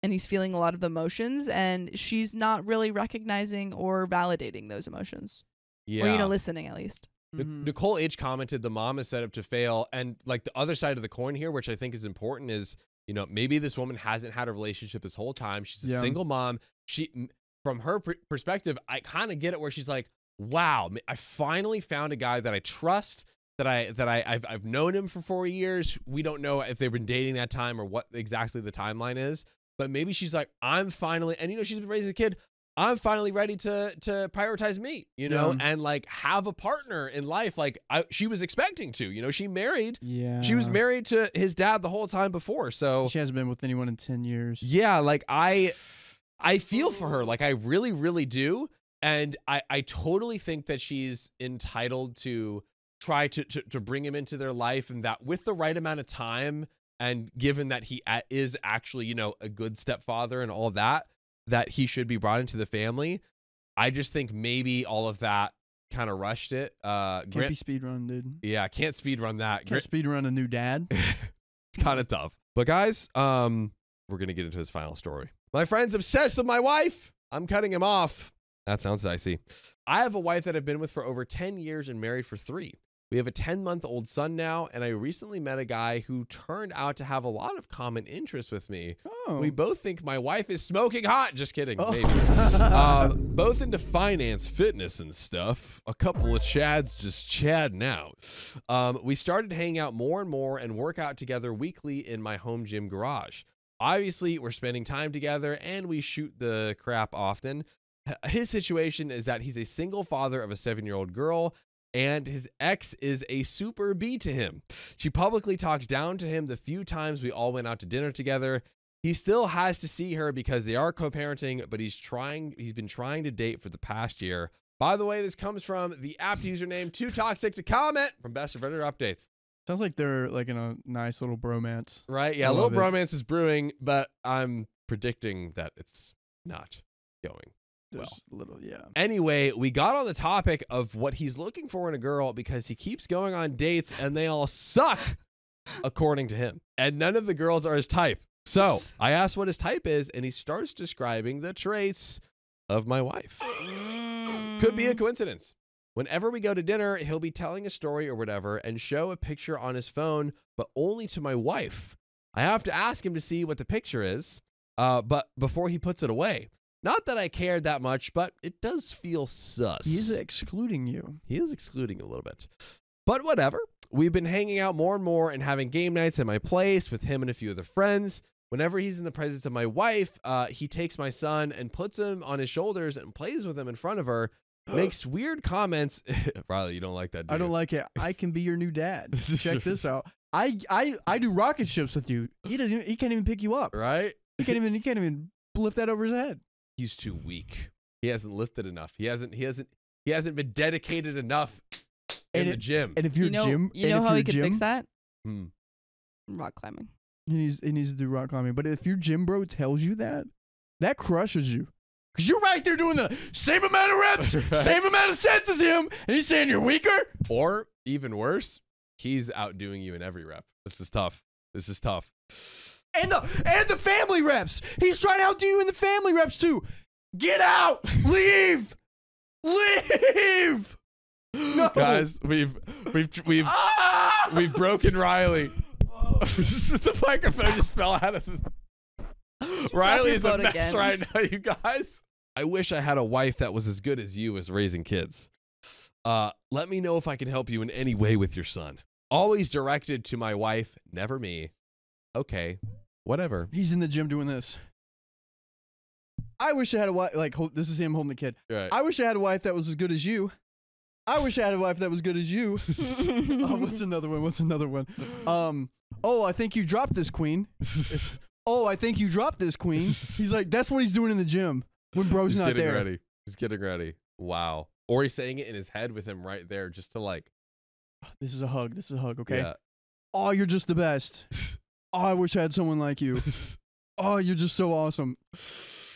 And he's feeling a lot of the emotions, and she's not really recognizing or validating those emotions. Yeah. Or, listening at least. Nicole H commented, the mom is set up to fail. And like the other side of the coin here, which I think is important, is, maybe this woman hasn't had a relationship this whole time. She's a single mom. From her perspective, I kind of get it, where she's like, wow, I finally found a guy that I trust, I've known him for 4 years. We don't know if they've been dating that time or what exactly the timeline is. But maybe she's like, I'm finally, and she's been raising a kid. I'm finally ready to prioritize me, and like have a partner in life. Like she was expecting to, she married. Yeah. She was married to his dad the whole time before. So she hasn't been with anyone in 10 years. Yeah. Like I feel for her. Like I really, really do. And I totally think that she's entitled to try to bring him into their life, and that with the right amount of time, and given that he is actually, a good stepfather and all that he should be brought into the family. I just think maybe all of that kind of rushed it. Can't be speedrun, dude. Yeah, can't speedrun that. Can't speedrun a new dad. It's kind of tough. But guys, we're going to get into his final story. My friend's obsessed with my wife. I'm cutting him off. That sounds dicey. I have a wife that I've been with for over 10 years and married for 3. We have a 10-month-old son now, and I recently met a guy who turned out to have a lot of common interests with me. Oh. We both think my wife is smoking hot. Just kidding, maybe. Both into finance, fitness, and stuff. A couple of Chads just chadding out. We started hanging out more and more and work out together weekly in my home gym garage. Obviously, we're spending time together, and we shoot the crap often. His situation is that he's a single father of a 7-year-old girl, and his ex is a super B to him. She publicly talks down to him the few times we all went out to dinner together. He still has to see her because they are co-parenting, but he's been trying to date for the past year. By the way, this comes from the app username Too Toxic to Comment from Best of Redditor Updates. Sounds like they're like in a nice little bromance. Right? Yeah, a little bromance is brewing, but I'm predicting that it's not going. There's a little, yeah. Anyway, we got on the topic of what he's looking for in a girl because he keeps going on dates and they all suck, according to him. And none of the girls are his type. So I asked what his type is, and he starts describing the traits of my wife. Could be a coincidence. Whenever we go to dinner, he'll be telling a story or whatever and show a picture on his phone, but only to my wife. I have to ask him to see what the picture is, but before he puts it away. Not that I cared that much, but it does feel sus. He's excluding you. He is excluding a little bit. But whatever. We've been hanging out more and more and having game nights at my place with him and a few other friends. Whenever he's in the presence of my wife, he takes my son and puts him on his shoulders and plays with him in front of her. Makes weird comments. Riley, you don't like that, do you? I don't like it. I can be your new dad. Check this out. I do rocket ships with you. He can't even pick you up. Right? He can't even lift that over his head. He's too weak. He hasn't lifted enough. He hasn't been dedicated enough in the gym. And if you're gym, you know how he could fix that? Rock climbing. He needs to do rock climbing. But if your gym bro tells you that crushes you. Because you're right there doing the same amount of reps, Right. same amount of sets as him, and he's saying you're weaker? Or even worse, he's outdoing you in every rep. This is tough. This is tough. And the family reps. He's trying to outdo you in the family reps too. Get out. Leave. Leave. No. Guys, we've broken Riley. The microphone just fell out of the... Riley is a mess again. Right now, you guys. I wish I had a wife that was as good as you as raising kids. Let me know if I can help you in any way with your son. Always directed to my wife, never me. Okay, whatever. He's in the gym doing this. I wish I had a wife, like, this is him holding the kid. Right. I wish I had a wife that was as good as you. I wish I had a wife that was good as you. What's another one? Oh, I think you dropped this, queen. Oh, I think you dropped this, queen. He's like, that's what he's doing in the gym when bro's not there. Ready. He's getting ready. Wow. Or he's saying it in his head with him right there just to like. This is a hug. This is a hug, okay? Yeah. Oh, you're just the best. Oh, I wish I had someone like you. Oh, you're just so awesome.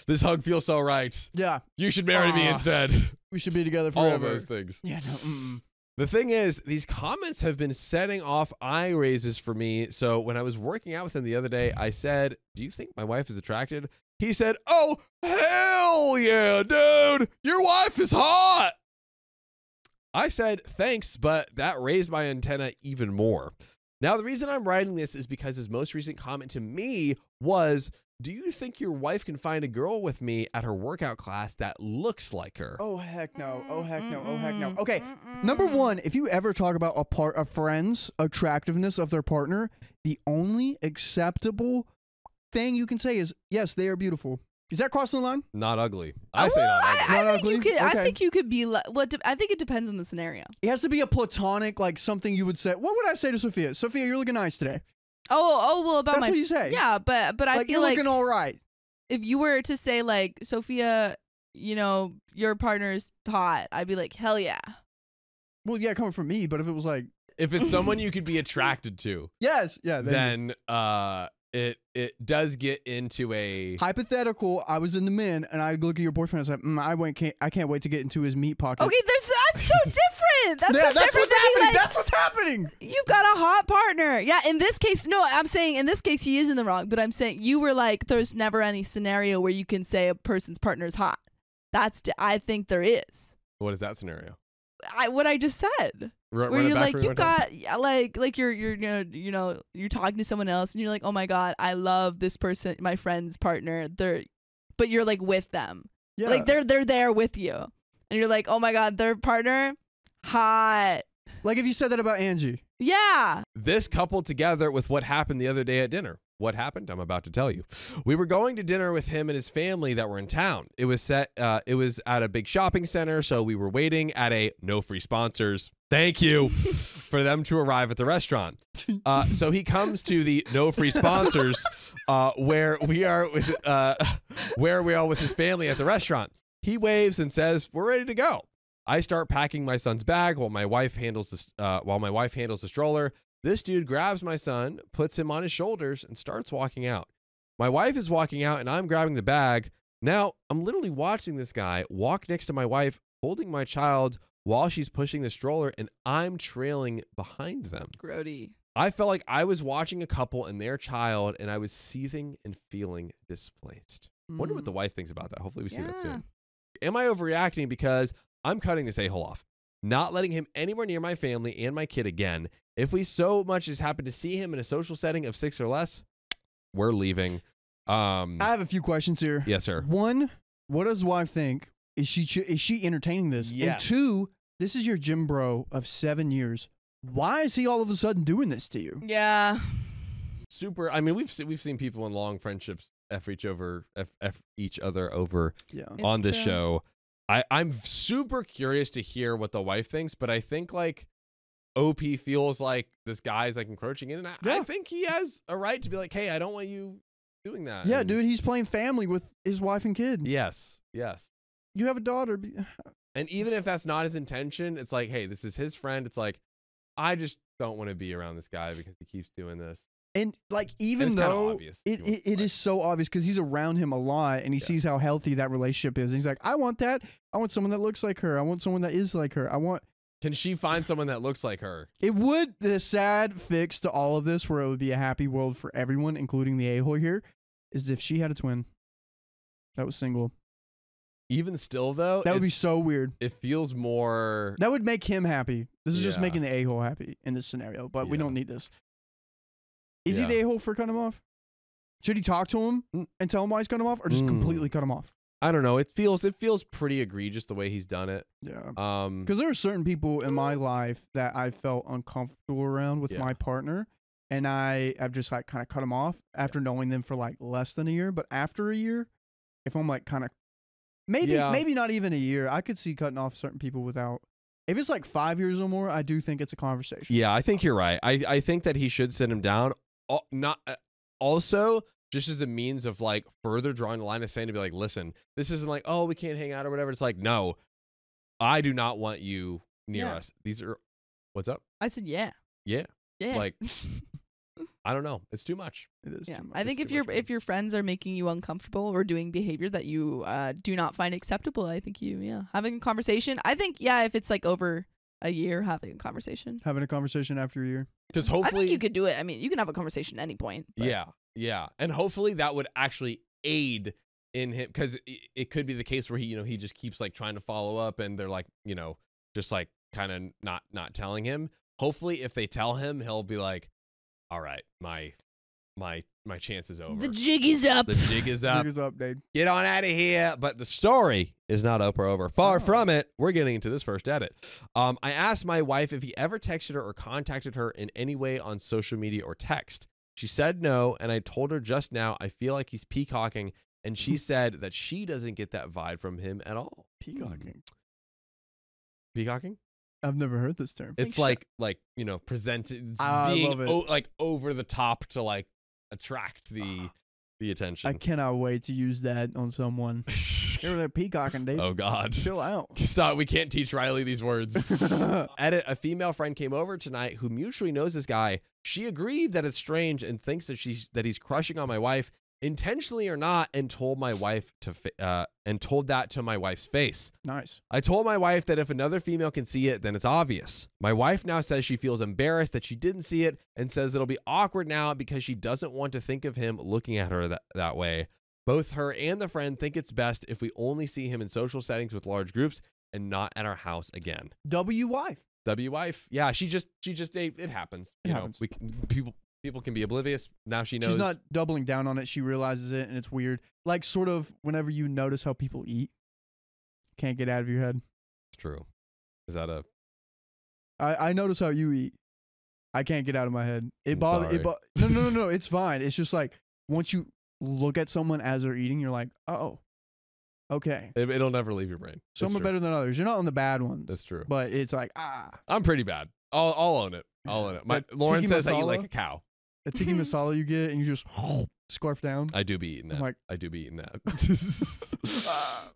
This hug feels so right. Yeah. You should marry me instead. We should be together forever. All of those things. Yeah, no. The thing is, these comments have been setting off eye raises for me. So when I was working out with him the other day, I said, do you think my wife is attracted? He said, oh, hell yeah, dude. Your wife is hot. I said, thanks, but that raised my antenna even more. Now, the reason I'm writing this is because his most recent comment to me was, do you think your wife can find a girl with me at her workout class that looks like her? Oh, heck no. Oh, heck no. Oh, heck no. Okay, number one, if you ever talk about a friend's attractiveness of their partner, the only acceptable thing you can say is, yes, they are beautiful. Is that crossing the line? Not ugly. I say not ugly. Not ugly? I think you could be. I think it depends on the scenario. It has to be a platonic, like something you would say. What would I say to Sophia? Sophia, you're looking nice today. Oh, well, about that's what you say. Yeah, but I feel you're like looking all right. If you were to say like, Sophia, you know, your partner's hot, I'd be like, hell yeah. Well, yeah, coming from me, but if it was like, if it's someone you could be attracted to, yes, yeah, then it does get into a hypothetical. I was in the men, and I look at your boyfriend and I say, I can't wait to get into his meat pocket. Okay, that's so different. That's yeah, so that's different what's happening. like, that's what's happening. You've got a hot partner. Yeah, in this case, no, I'm saying in this case he is in the wrong, but I'm saying you were like, there's never any scenario where you can say a person's partner's hot. I think there is. What is that scenario? What I just said. Where you're like, you've got like you're talking to someone else and you're like, oh my god, I love this person, my friend's partner. But you're like with them. Yeah. Like they're there with you. And you're like, oh my god, their partner, hot. Like if you said that about Angie. Yeah. This coupled together with what happened the other day at dinner. What happened? I'm about to tell you. We were going to dinner with him and his family that were in town. It was at a big shopping center, so we were waiting at a no free sponsors. Thank you for them to arrive at the restaurant. So he comes to the no free sponsors where we are with his family at the restaurant. He waves and says, "We're ready to go." I start packing my son's bag while my wife handles the stroller. This dude grabs my son, puts him on his shoulders, and starts walking out. My wife is walking out, and I'm grabbing the bag. Now, I'm literally watching this guy walk next to my wife, holding my child while she's pushing the stroller, and I'm trailing behind them. Grody. I felt like I was watching a couple and their child, and I was seething and feeling displaced. Wonder what the wife thinks about that. Hopefully we see that soon. Am I overreacting because I'm cutting this a-hole off? Not letting him anywhere near my family and my kid again. If we so much as happen to see him in a social setting of 6 or less, we're leaving. I have a few questions here. Yes, sir. One, what does his wife think? Is she entertaining this? Yes. And two, this is your gym bro of 7 years. Why is he all of a sudden doing this to you? Yeah. Super. I mean, we've seen people in long friendships F each other over on this show. I'm super curious to hear what the wife thinks, but I think like OP feels like this guy's like encroaching in, and I think he has a right to be like, hey, I don't want you doing that. Yeah, dude, he's playing family with his wife and kid. Yes. You have a daughter. And even if that's not his intention, it's like, hey, this is his friend. It's like, I just don't want to be around this guy because he keeps doing this. And like, even though it is so obvious because he's around him a lot and he sees how healthy that relationship is. And he's like, I want that. I want someone that looks like her. I want someone that is like her. Can she find someone that looks like her? It would, the sad fix to all of this, where it would be a happy world for everyone, including the a-hole here, is if she had a twin that was single. Even still, though, that would be so weird. It feels more. That would make him happy. This is just making the a-hole happy in this scenario, but we don't need this. Is he the a-hole for cutting him off? Should he talk to him and tell him why he's cutting him off, or just completely cut him off? I don't know. It feels pretty egregious the way he's done it. Yeah. Because there are certain people in my life that I felt uncomfortable around with my partner, and I have just like kind of cut them off after knowing them for like less than a year. But after a year, if I'm like kind of maybe not even a year, I could see cutting off certain people without. If it's like 5 years or more, I do think it's a conversation. Yeah, I think you're right. I think that he should sit him down. Also, just as a means of like further drawing the line of saying to be like, listen, this isn't like, oh, we can't hang out or whatever. It's like, no, I do not want you near us. These are, what's up? I said, yeah. Like, I don't know. It's too much. It is too much. I think if your friends are making you uncomfortable or doing behavior that you do not find acceptable, I think having a conversation. I think, if it's like over a year, having a conversation. Having a conversation after a year. Because hopefully. I think you could do it. I mean, you can have a conversation at any point. But. Yeah. And hopefully that would actually aid in him, because it could be the case where he just keeps like trying to follow up and they're like, just like kind of not telling him. Hopefully if they tell him, he'll be like, all right, my chance is over. The jig is up. The jig is up. Jig is up, dude. Get on out of here. But the story is not up or over. Far from it. We're getting into this first edit. I asked my wife if he ever texted her or contacted her in any way on social media or text. She said no, and I told her just now I feel like he's peacocking, and she said that she doesn't get that vibe from him at all. Peacocking? Peacocking? I've never heard this term. It's like presented, being like over the top to like attract the attention. I cannot wait to use that on someone. They're peacocking, dude. Oh God, chill out. Stop. We can't teach Riley these words. Edit. A female friend came over tonight who mutually knows this guy. She agreed that it's strange and thinks that he's crushing on my wife, intentionally or not, and told my wife told that to my wife's face. Nice. I told my wife that if another female can see it, then it's obvious. My wife now says she feels embarrassed that she didn't see it and says it'll be awkward now because she doesn't want to think of him looking at her that way. Both her and the friend think it's best if we only see him in social settings with large groups and not at our house again. W-wife. Yeah, she just it happens. It happens. People can be oblivious. Now she knows. She's not doubling down on it. She realizes it, and it's weird. Like, sort of whenever you notice how people eat, can't get out of your head. It's true. Is that a... I notice how you eat. I can't get out of my head. No, it's fine. It's just like, once you look at someone as they're eating, you're like, oh, okay. It'll never leave your brain. Some are better than others. You're not on the bad ones. That's true. But it's like, I'm pretty bad. I'll own it. I'll own it. Lauren says I eat like a cow. The tiki masala you get and you just scarf down. I do be eating that. I do be eating that.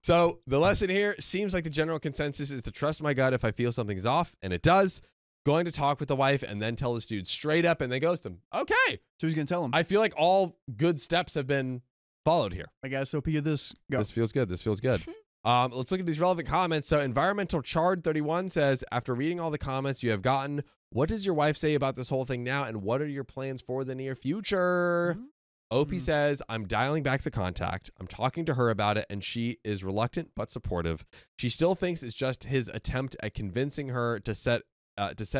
So the lesson here seems like the general consensus is to trust my gut if I feel something's off, and it does. Going to talk with the wife and then tell this dude straight up and they ghost him. Okay. So he's going to tell him. I feel like all good steps have been followed here. I guess SOP of this. Go. This feels good. Let's look at these relevant comments. So Environmental Chard 31 says, after reading all the comments you have gotten, what does your wife say about this whole thing now, and what are your plans for the near future? OP says, I'm dialing back the contact. I'm talking to her about it, and she is reluctant but supportive. She still thinks it's just his attempt at convincing her to set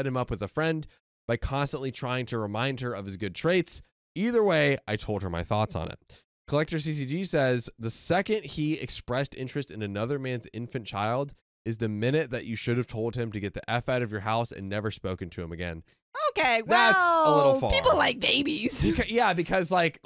him up with a friend by constantly trying to remind her of his good traits. Either way, I told her my thoughts on it. Collector CCG says, the second he expressed interest in another man's infant child is the minute that you should have told him to get the F out of your house and never spoken to him again. Okay, well, that's a little far. People like babies. Because like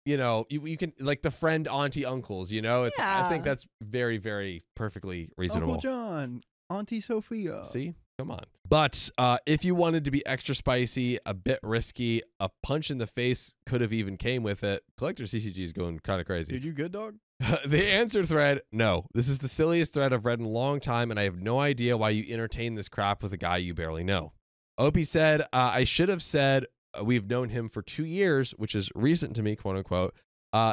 you can, like, the friend, auntie, uncles, it's I think that's very, very perfectly reasonable. Uncle John, Auntie Sophia. See? Come on. But if you wanted to be extra spicy, a bit risky, a punch in the face could have even came with it. Collector CCG is going kind of crazy. Dude, you good, dog? The answer thread, no. This is the silliest thread I've read in a long time, and I have no idea why you entertain this crap with a guy you barely know. Opie said, I should have said we've known him for 2 years, which is recent to me, quote unquote,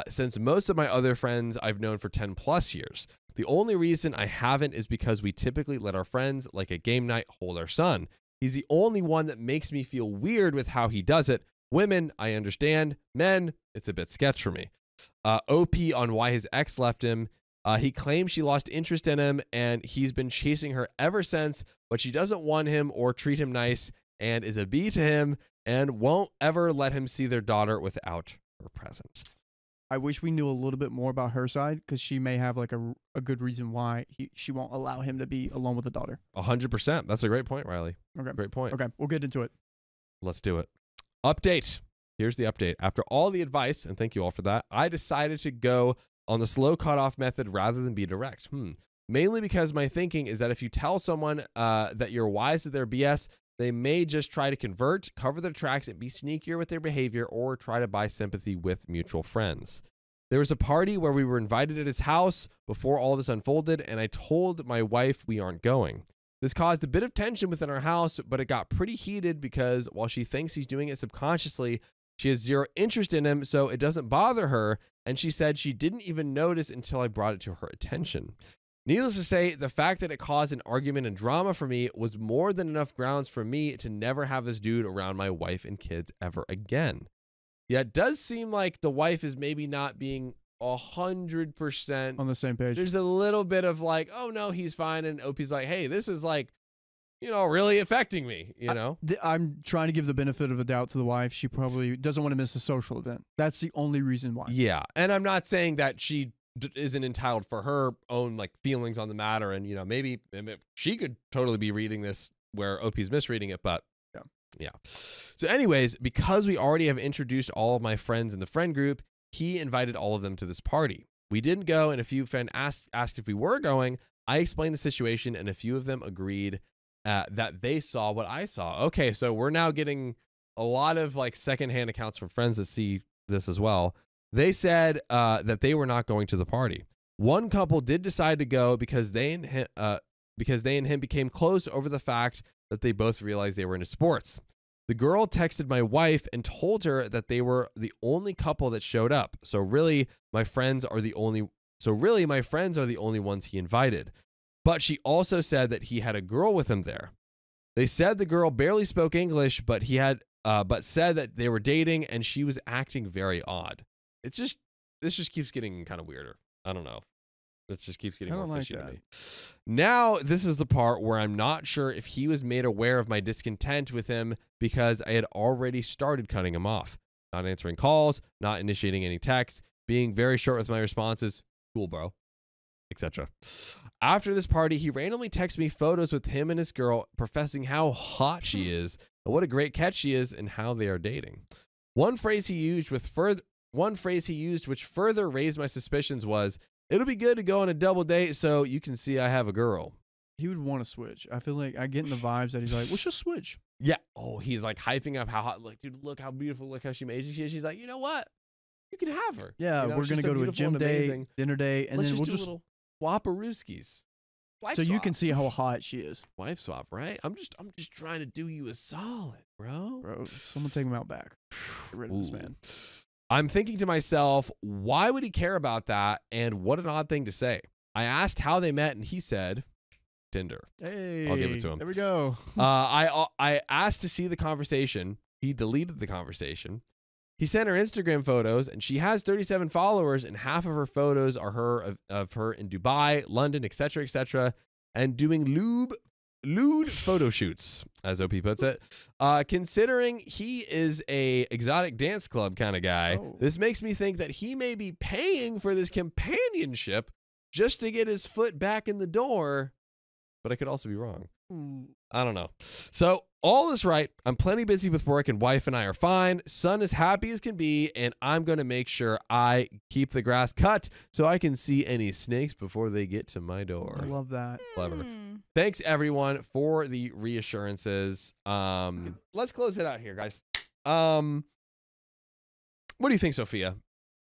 since most of my other friends I've known for 10 plus years. The only reason I haven't is because we typically let our friends, like a game night, hold our son. He's the only one that makes me feel weird with how he does it. Women, I understand. Men, it's a bit sketch for me. OP on why his ex left him. He claims she lost interest in him and he's been chasing her ever since, but she doesn't want him or treat him nice and is a B to him and won't ever let him see their daughter without her presence. I wish we knew a little bit more about her side because she may have like a good reason why she won't allow him to be alone with the daughter. 100%. That's a great point, Riley. Okay. Great point. Okay, we'll get into it. Let's do it. Update. Here's the update. After all the advice, and thank you all for that, I decided to go on the slow cutoff method rather than be direct. Mainly because my thinking is that if you tell someone that you're wise to their BS, they may just try to convert, cover their tracks, and be sneakier with their behavior or try to buy sympathy with mutual friends. There was a party where we were invited at his house before all this unfolded, and I told my wife we aren't going. This caused a bit of tension within our house, but it got pretty heated because while she thinks he's doing it subconsciously, she has zero interest in him, so it doesn't bother her, and she said she didn't even notice until I brought it to her attention. Needless to say, the fact that it caused an argument and drama for me was more than enough grounds for me to never have this dude around my wife and kids ever again. Yeah, it does seem like the wife is maybe not being 100% on the same page. There's a little bit of like, oh no, he's fine. And Opie's like, hey, this is like, you know, really affecting me, you know? I'm trying to give the benefit of the doubt to the wife. She probably doesn't want to miss a social event. That's the only reason why. Yeah. And I'm not saying that she isn't entitled for her own like feelings on the matter. And, you know, maybe she could totally be reading this where OP's misreading it, but yeah. So anyways, because we already have introduced all of my friends in the friend group, he invited all of them to this party. We didn't go, and a few friends asked if we were going. I explained the situation, and a few of them agreed that they saw what I saw. Okay, so we're now getting a lot of like secondhand accounts from friends that see this as well. They said that they were not going to the party. One couple did decide to go because they and him became close over the fact that they both realized they were into sports. The girl texted my wife and told her that they were the only couple that showed up. So really, my friends are the only ones he invited. But she also said that he had a girl with him there. They said the girl barely spoke English, but said that they were dating and she was acting very odd. This just keeps getting kind of weirder. I don't know. It just keeps getting more fishy to me. Now, this is the part where I'm not sure if he was made aware of my discontent with him because I had already started cutting him off. Not answering calls, not initiating any texts, being very short with my responses. Cool, bro. Etc. After this party, he randomly texted me photos with him and his girl, professing how hot she is and what a great catch she is and how they are dating. One phrase he used which further raised my suspicions was, "It'll be good to go on a double date so you can see I have a girl." He would want to switch. I feel like I get in the vibes that he's like, let's just switch. Yeah. Oh, he's like hyping up how hot. Like, dude, look how beautiful. Look how she made she is. She's like, you know what? You can have her. Yeah, you know, we're going to go to a gym day, dinner day, and then we'll just little swap-a-rooskies. So you can see how hot she is. Wife swap, right? I'm just trying to do you a solid, bro. Bro, someone take him out back. Get rid of this man. I'm thinking to myself, why would he care about that? And what an odd thing to say. I asked how they met, and he said, Tinder. Hey, I'll give it to him. There we go. I asked to see the conversation. He deleted the conversation. He sent her Instagram photos, and she has 37 followers, and half of her photos are of her in Dubai, London, etc., and doing lewd photo shoots, as OP puts it. Considering he is a exotic dance club kind of guy, this makes me think that he may be paying for this companionship just to get his foot back in the door, but I could also be wrong. I don't know. So all is right. I'm plenty busy with work and wife and I are fine. Son is happy as can be, and I'm going to make sure I keep the grass cut so I can see any snakes before they get to my door. I love that. Clever. Thanks everyone for the reassurances. Let's close it out here, guys. What do you think, Sophia?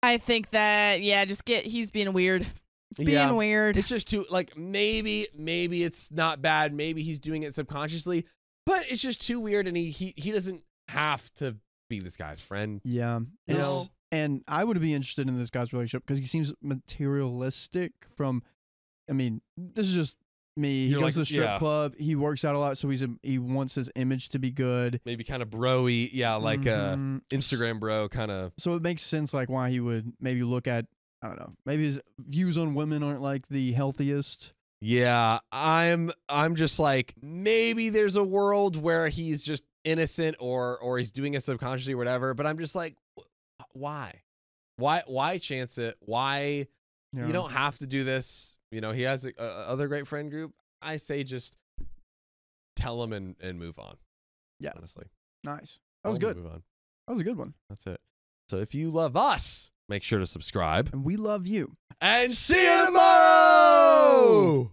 I think that, he's being weird. It's being weird. It's just too, like, maybe it's not bad. Maybe he's doing it subconsciously, but it's just too weird, and he doesn't have to be this guy's friend. Yeah. You know? And I would be interested in this guy's relationship because he seems materialistic from, I mean, this is just me. He goes to the strip club. He works out a lot, so he wants his image to be good. Maybe kind of bro-y. Yeah, like Instagram bro kind of. So it makes sense like why he would maybe look at, I don't know, maybe his views on women aren't like the healthiest. Yeah, I'm just like, maybe there's a world where he's just innocent or he's doing it subconsciously or whatever, but I'm just like, why chance it? Why? You don't have to do this. You know, he has a other great friend group. I say just tell him and move on. Yeah, honestly, nice. That was good. Move on. That was a good one. That's it. So if you love us, make sure to subscribe. And we love you. And see you tomorrow.